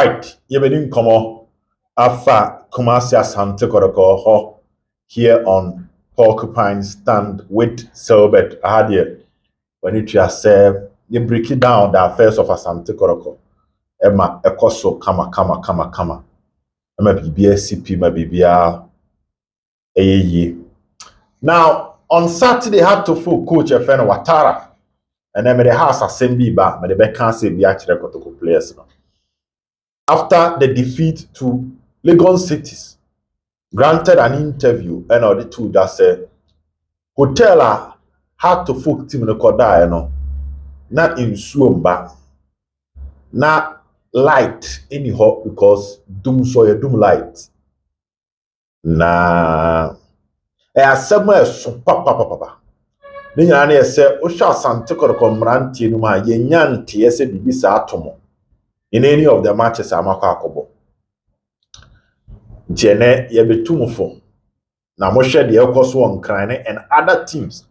Right, Yebenin Komo, Afa Kumasi Asante Kotoko ho here on Porcupine Stand with Silbert. I had here when you just say you break it down the affairs of Asante Kotoko. Emma Ekoso kama. Emma BBA CP, my BBA AE. Now on Saturday, had to full coach a friend Watara, and then the house assembly back, but the back can't say be actually Kotoko players. No. After the defeat to Lagos Cities, granted an interview and the two that said hotel had to folk team no koda not in Suomba, not light anyhow because doom so a doom light. Na somewhere so papa. Then you say, Osha Asante Kotoko Mranti no ma yenyanti yese bibisa atomo in any of the matches Amaka Akobo. Jene yebetumufo. Now, Moshe the Elkos one crying and other teams.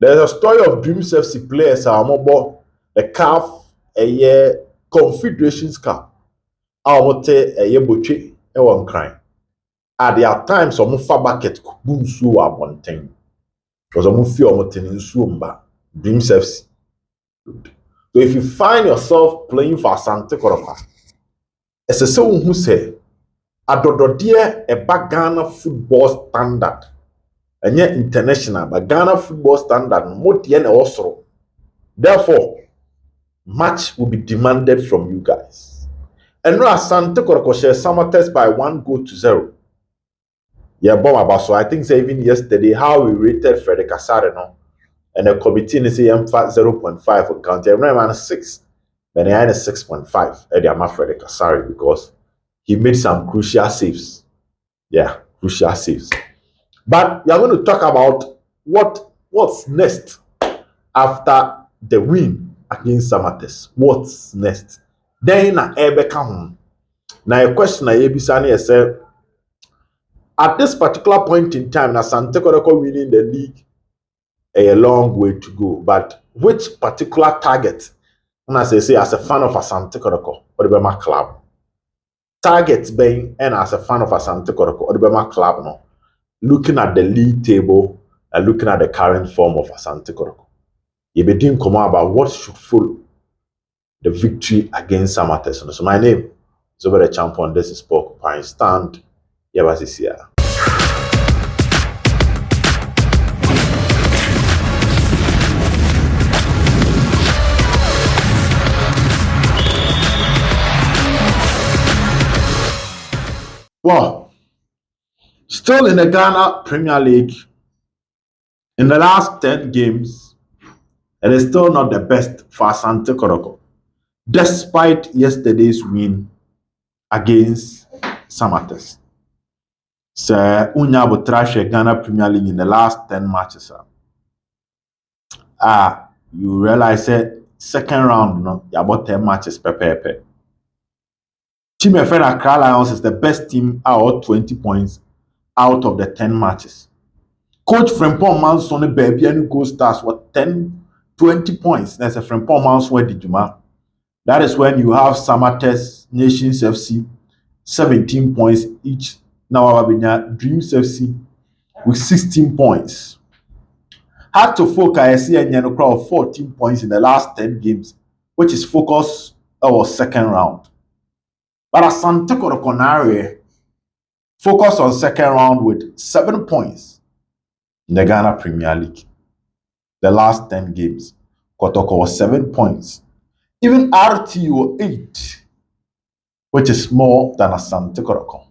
There's a story of Dreams FC players are mobile the CAF a year Confederations Cup. Amote a year butche a one crying. At their times, some far bucket boom so at one thing. Because I'm fear mountain in Swumba, Dreams FC. So if you find yourself playing for Asante Kotoko, it's a someone who say, Adododie a Ghana football standard. And yet international, but Ghana football standard, more than also. Therefore, match will be demanded from you guys. And now Asante Kotoko share Samartex by 1-0. Yeah, bomb so I think say even yesterday how we rated Frederick Asare no, and the committee is saying 0.5 for county. I'm not 6, but I had 6.5. And I'm Frederick Asare because he made some crucial saves. Yeah, crucial saves. But we are going to talk about what's next after the win against Samartex. What's next? Then na Ebeka home. Now a question I Ebisani said at this particular point in time, Asante Kotoko winning the league a long way to go. But which particular target? And as I say, as a fan of Asante Kotoko, or the Bema club, targets being and as a fan of Asante Kotoko, or the Bema club, no. Looking at the league table and looking at the current form of Asante Kotoko, you begin come about what should follow the victory against Samartex. So my name is Over the Champion. This is Porcupine Stand. Yabasisia. Well. Still in the Ghana Premier League, in the last 10 games, it is still not the best for Asante Kotoko, despite yesterday's win against Samartex. So, Unya Butrashe Ghana Premier League in the last 10 matches. You realize that second round, you about 10 matches per. Team Accra Lions is the best team out 20 points out of the 10 matches. Coach Frimpong Manson baby and go stars what 10-20 points. That's a Frimpong Manson did you. That is when you have Samartex, Nations FC 17 points each. Now Ababinya Dreams FC with 16 points. Had to focus and crowd 14 points in the last 10 games, which is focus our second round. But Asante Kotoko focus on second round with 7 points in the Ghana Premier League. The last 10 games, Kotoko was 7 points. Even RTO 8, which is more than Asante Kotoko.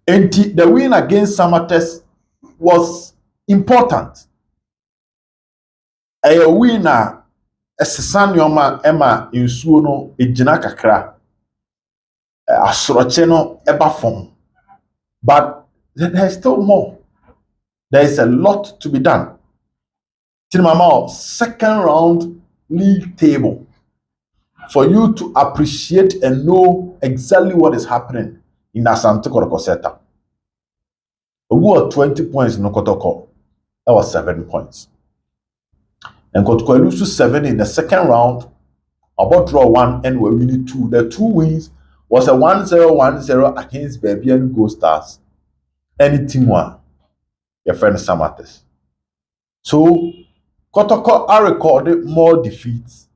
And the win against Samartex was important. A winner, a Sesanioma Emma in Suono, a Jinakakra, a Sorocheno, Eba form. But there's still more. There is a lot to be done. Tinamama, second round league table. For you to appreciate and know exactly what is happening in Asante Kotoko setup. Who had 20 points in Kotoko? That was 7 points. And Kotoko lose 7 in the second round About draw one and we winning two. The two wins was a 1-0 against Babian Gold Stars. Any team one, your friend Samartex. So Kotoko are recorded more defeats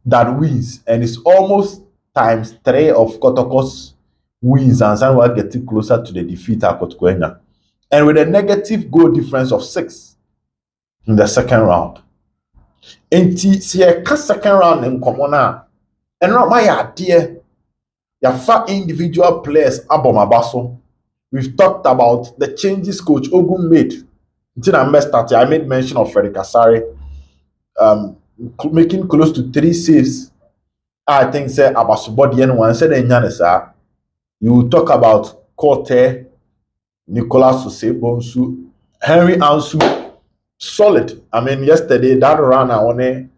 than wins, and it's almost times 3 of Kotoko's wins, and Sanwa getting closer to the defeat at Kotoko. And with a negative goal difference of 6 in the second round. And see a second round in Komona, and not my idea. Your fat individual players Abomabaso. We've talked about the changes Coach Ogun made. Until I made mention of Frederick Asare making close to 3 saves. I think say Abasubodi and one said you talk about Corte, Nicolas Osebonsu, Henry Ansu, solid. I mean, yesterday that run I want Ivan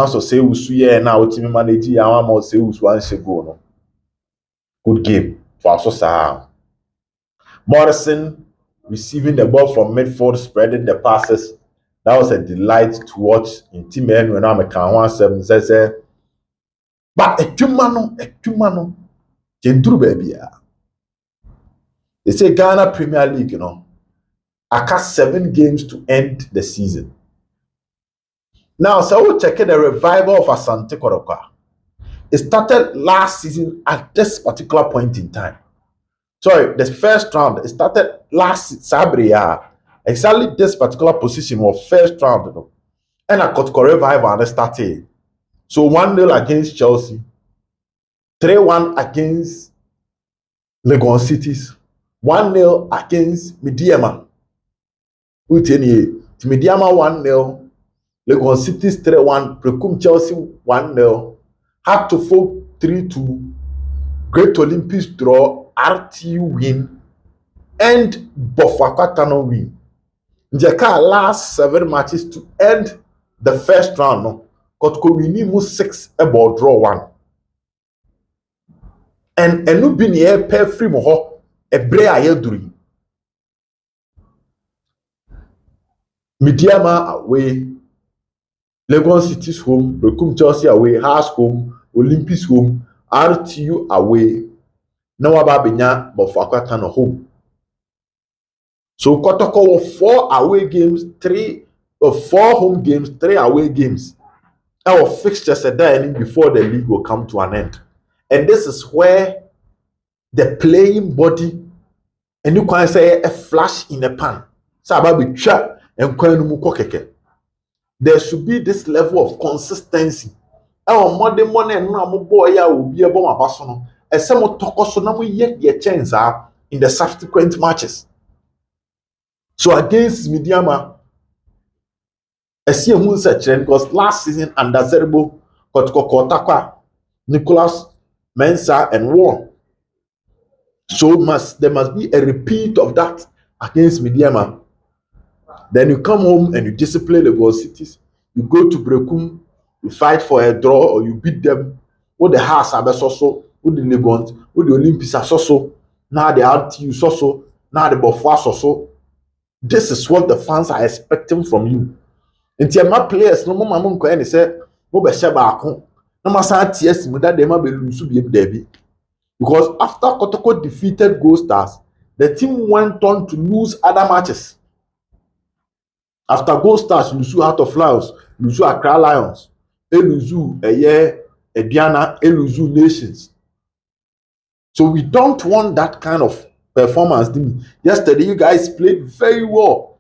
Sosewusu and now team manager I want more Sewus one go no. Good game for Asosa. Morrison receiving the ball from midfield, spreading the passes. That was a delight to watch in team when I'm a can 1-7 says but a tumano, Jendru baby. They say Ghana Premier League, you know, I cast 7 games to end the season. Now, so we'll check the revival of Asante Kotoko. It started last season at this particular point in time. Sorry, the first round, it started last Sabria. Exactly this particular position was first round, you know. And I got revival and started. So 1-0 against Chelsea, 3-1 against Legon Cities, 1-0 against Midiama. Midiama 1-0, Legon Cities 3-1, Precum Chelsea 1-0, had to fall 3-2, Great Olympics draw, RTU win, and Bofakatano win. Njeka last 7 matches to end the first round. No, Kotoko win 6 about draw 1. And enu bi ne pe free mo ho ebre ayeduri. Midiama away, Lagos City's home, Bekum Chelsea away, Hearts home, Olympics home, RTU away. Now about Benya Bofakata no home. So Kotoko 4 away games, 4 home games, 3 away games. Our fixtures are dying before the league will come to an end. And this is where the playing body, and you can say a flash in a pan. So about be trap and keke. There should be this level of consistency. Our modern money and no boy will be a bomb abasono. And some of Tokoso now yet their chance in the subsequent matches. So against Midiama, I see a moon search because last season under Zerbo, Kotoko, Nicholas, Mensah, and Warren. So there must be a repeat of that against Midiama. Then you come home and you discipline the Gold Cities. You go to Brekum, you fight for a draw or you beat them. With the Hearts are so, with the Legons, with the Olympics are so. Now the RTU so, now the Bofwa so. This is what the fans are expecting from you. And my players, no more mamon ko any say, mo be sheba akon. No ma san TS mu that they ma be lose be debi. Because after Kotoko defeated Gold Stars, the team went on to lose other matches. After Gold Stars, Lusu Heart of Lions, Lusu Accra Lions, Elusu Ediana, Elusu Nations. So we don't want that kind of performance. Yesterday, you guys played very well.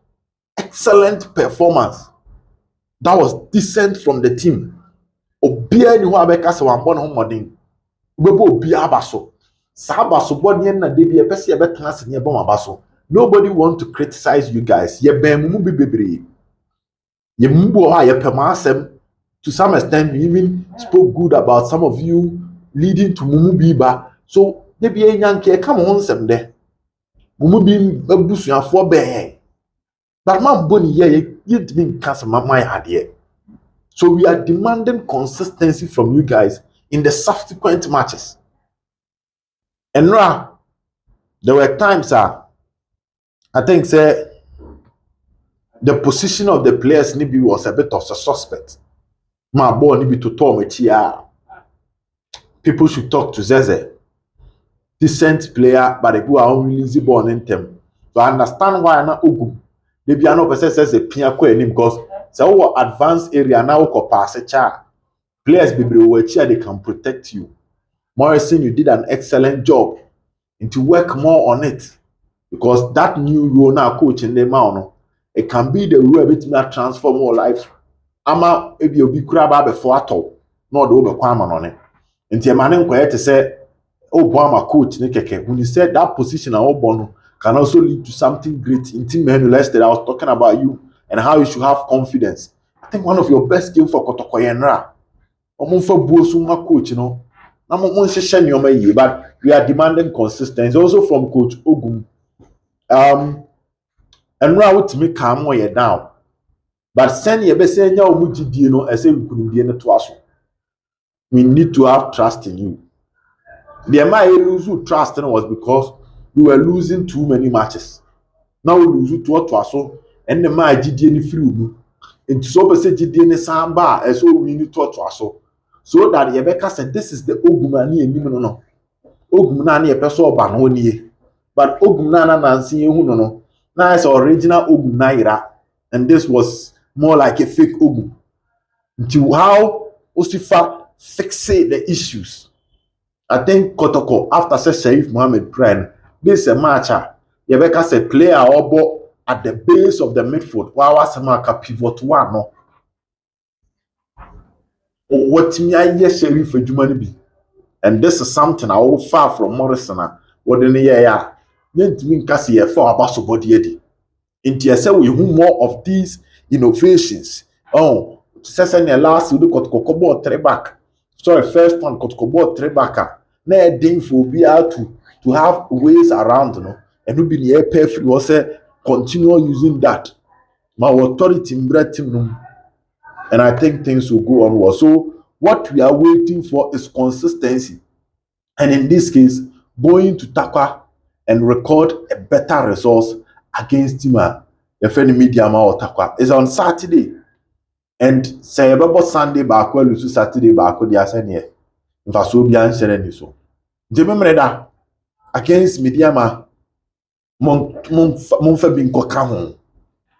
Excellent performance. That was decent from the team. Obia ni ho abeka se wan bon ho modern. Ubebo obia abaso. Sa abaso body na de bi epese e betena se ne bom abaso. Nobody want to criticize you guys. Ye ben mu bebre. Ye mbo ha ye pemasem. To some extent we even spoke good about some of you leading to mumu biba. So de bi enyanke come on sem de. Mumu bi abusuafo be. But man boni ye didn't cancel my idea. So we are demanding consistency from you guys in the subsequent matches. And now, there were times I think say the position of the players maybe was a bit of a suspect. My boy ni bi to talk me people should talk to Zeze. Decent player, but the people are only easy born in them. So I understand why na Ogum. They be no person says a pia ko enim because so advanced area now ko pass cha. Players be where they can protect you. Morrison, you did an excellent job. And to work more on it. Because that new role now coach in the man, it can be the role bit me transform your life. Ama ebi obi kura ba before atọ na do be kwama no ne. Nti e mane nkoye te say obo ama coach ne keke. When he said that position obo no can also lead to something great in team menu yesterday. I was talking about you and how you should have confidence. I think one of your best game for Kotoko Yenra. Omonfa buosu ma coach no. Na mo nhyehyɛ nneɛma yie, but we are demanding consistency also from coach Ogum. And now to me calm way down. But send ye be say nya omugidie no ese nkunimdie no to aso. We need to have trust in you. The amount you lose trust in was because we were losing too many matches. Now we lose to aso and the man gidie ni free mu. Into so be say gidie ni samba so we need to aso. So that Yebeka said this is the Ogumani and no. Ogumani a person of Banoni. But Ogumana Nancy no. Now it's original Ogunaira. And this was more like a fake Ogum. To how Osifa fixate the issues. I think Kotoko, after Sharif Mohammed Pren, this is a matcher. Yebeka said player obo at the base of the midfield. Wawa Samaka pivot one no. What me I hear Sharif Ejumani be. And this is something I will far from Morrison. What in the year? Yet mean Cassie for about somebody eddy. Into yourself, we who more of these innovations. Oh, Session last you look at Kokobo Treback. Sorry, first one Kokobo Trebacker. Nay, ding for be out to have ways around, and we be the air pay free was continue using that. My authority in Breton. And I think things will go on well. So what we are waiting for is consistency. And in this case, going to Takwa and record a better resource against him. The friend media or Takwa is on Saturday. And say about Sunday back well to Saturday back with the Asane. If I so be answering this. Remember against media mon fa bin ko ka ho.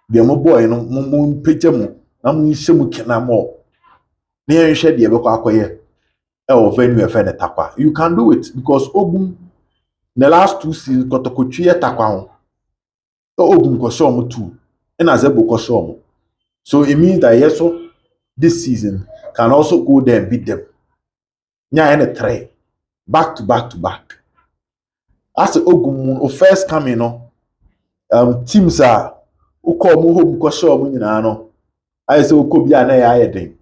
The mo boy no mon page mu na mo hye mu kena mo. Na yen hwe de be ko akoye. Venue efe ne Takwa. You can do it because Ogum the last 2 seasons Kotoko twie Takwa ho. Ogum ko show mo 2 and Azebo ko show mo. So it means that yes, so this season can also go there and beat them. Nya and 3 back to back to back. As Ogum first coming teams are who call mo home ko show mo nyina no. I say Okobia na ya den.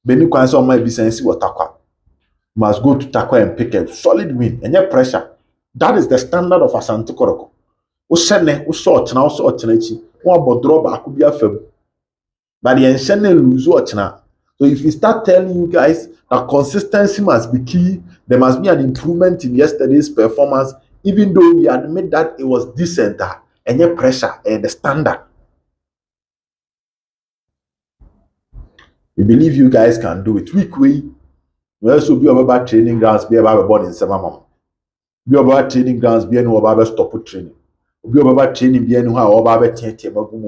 Beni kwan so my business what Takwa. Must go to Takwa and pick a solid win and your pressure. That is the standard of Asante Kotoko. O shene, o short na, o short na chi. O abo draw back could be a fem. But the shene lose watch na. So if you start telling you guys that consistency must be key, there must be an improvement in yesterday's performance, even though we admit that it was decent and your pressure and the standard. We believe you guys can do it. Week way. We also be about training grounds, be about born in Samamam. Be about training grounds, be no about stop training. Be about training, be no how about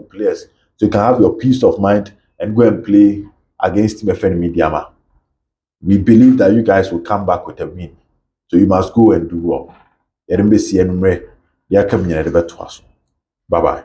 players. So you can have your peace of mind and go and play against Mefen Mediama. We believe that you guys will come back with a win. So you must go and do well. Bye bye.